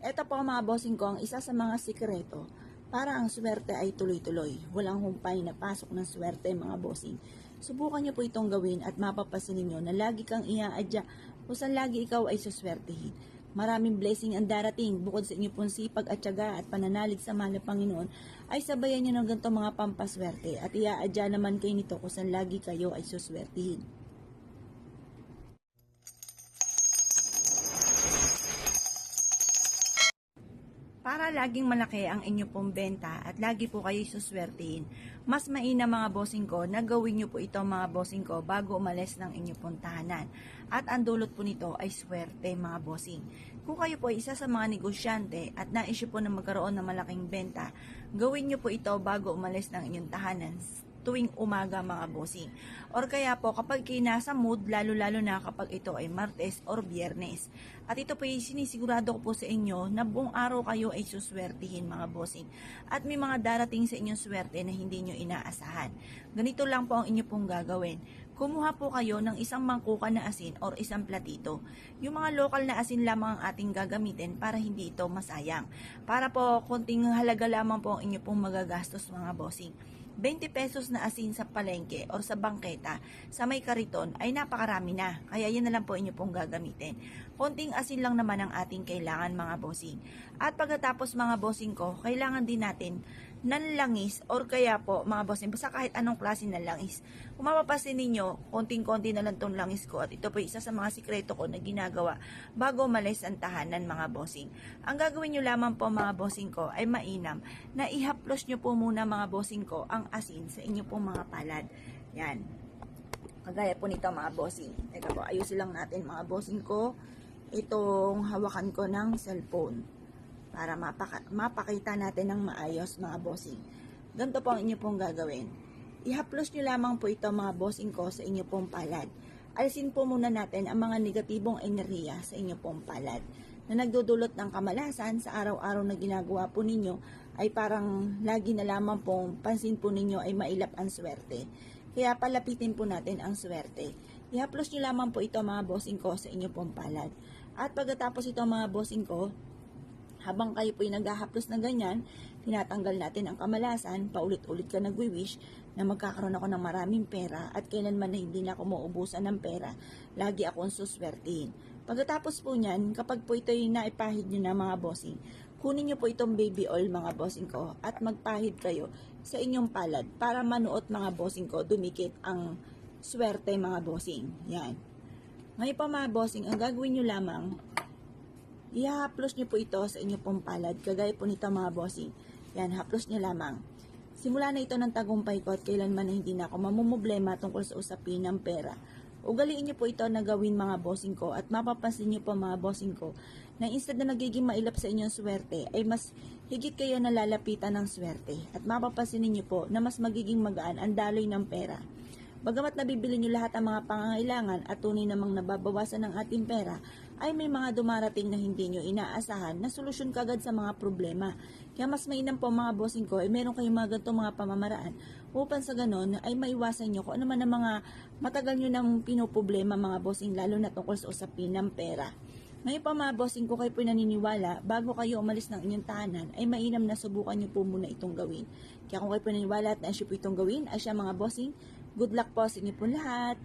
Ito po mga bossing ko, ang isa sa mga sikreto para ang swerte ay tuloy-tuloy. Walang humpay na pasok ng swerte mga bossing. Subukan niyo po itong gawin at mapapasin ninyo na lagi kang ia-adya kung saan lagi ikaw ay suswertehin. Maraming blessing ang darating bukod sa inyo pong sipag at tiyaga at pananalig sa mahal na Panginoon ay sabayan niyo ng ganito mga pampaswerte at ia-adya naman kayo nito kung saan lagi kayo ay suswertehin. Para laging malaki ang inyo pong benta at lagi po kayo suswertehin, mas mainam mga bossing ko na gawin nyo po ito mga bossing ko bago umalis ng inyo pong tahanan. At ang dulot po nito ay swerte mga bossing. Kung kayo po ay isa sa mga negosyante at nais po na magkaroon ng malaking benta, gawin nyo po ito bago umalis ng inyong tahanan tuwing umaga mga bossing. Or kaya po kapag kayo nasa mood, lalo-lalo na kapag ito ay Martes or Biyernes. At ito po ay sinisigurado ko po sa inyo na buong araw kayo ay suswertihin mga bossing. At may mga darating sa inyong swerte na hindi nyo inaasahan. Ganito lang po ang inyo pong gagawin. Kumuha po kayo ng isang mangkuka na asin or isang platito. Yung mga local na asin lamang ang ating gagamitin para hindi ito masayang. Para po konting halaga lamang po ang inyo pong magagastos mga bossing. 20 pesos na asin sa palengke o sa bangketa sa may kariton ay napakarami na. Kaya yan na lang po inyo pong gagamitin. Konting asin lang naman ang ating kailangan mga bossing. At pagkatapos mga bossing ko, kailangan din natin ng langis or kaya po mga bossing, basta kahit anong klase ng langis. Kung mapapasin ninyo, konting-konti na lang itong langis ko at ito po isa sa mga sikreto ko na ginagawa bago umalis ang tahanan mga bossing. Ang gagawin nyo lamang po mga bossing ko ay mainam na ihaplos nyo po muna mga bossing ko ang asin sa inyo pong mga palad. Yan. Kagaya po nito mga bossing. Teka po, ayusin lang natin mga bossing ko itong hawakan ko ng cellphone para mapakita natin ng maayos mga bossing. Ganito po ang inyo pong gagawin. Ihaplos nyo lamang po ito mga bossing ko sa inyo pong palad. Alisin po muna natin ang mga negatibong enerhiya sa inyo pong palad na nagdudulot ng kamalasan sa araw-araw na ginagawa po ninyo ay parang lagi na lamang pong pansin po ninyo ay mailap ang swerte. Kaya palapitin po natin ang swerte. Ihaplos nyo lamang po ito mga bossing ko sa inyo pong palad. At pagkatapos ito mga bossing ko, habang kayo po yung naghahaplos na ganyan, tinatanggal natin ang kamalasan, paulit-ulit ka nagwi-wish na magkakaroon ako ng maraming pera at kailanman na hindi na ako mauubusan ng pera, lagi akong suswertihin. Pagkatapos po niyan, kapag po ito yung naipahid nyo na mga bossing, kunin nyo po itong baby oil mga bossing ko at magpahid kayo sa inyong palad para manuot mga bossing ko, dumikit ang swerte mga bossing. Yan. Ngayon pa mga bossing, ang gagawin nyo lamang, ihaplos nyo po ito sa inyo pong palad, kagaya po nito mga bossing. Yan, haplos nyo lamang. Simula na ito ng tagumpay ko at kailanman na hindi na ako mamumblema tungkol sa usapin ng pera. Ugaliin nyo po ito na gawin mga bossing ko at mapapansin nyo po mga bossing ko na instead na nagiging mailap sa inyong swerte ay mas higit kayo nalalapitan ng swerte at mapapansin niyo po na mas magiging magaan ang daloy ng pera. Bagamat nabibili nyo lahat ang mga pangangailangan at tunay namang nababawasan ng ating pera, ay may mga dumarating na hindi nyo inaasahan na solusyon kagad sa mga problema. Kaya mas mainam po mga bossing ko ay meron kayong mga ganitong mga pamamaraan upang sa ganon ay maiwasan nyo kung ano man ang mga matagal nyo nang pinoproblema mga bossing lalo na tungkol sa usapin ng pera. Ngayon pa mga bossing ko kayo po naniniwala, bago kayo umalis ng inyong tahanan, ay mainam na subukan nyo po muna itong gawin. Kaya kung kayo po naniniwala at naisyo po itong gawin, ay siya mga bossing, good luck po sa inyo po lahat.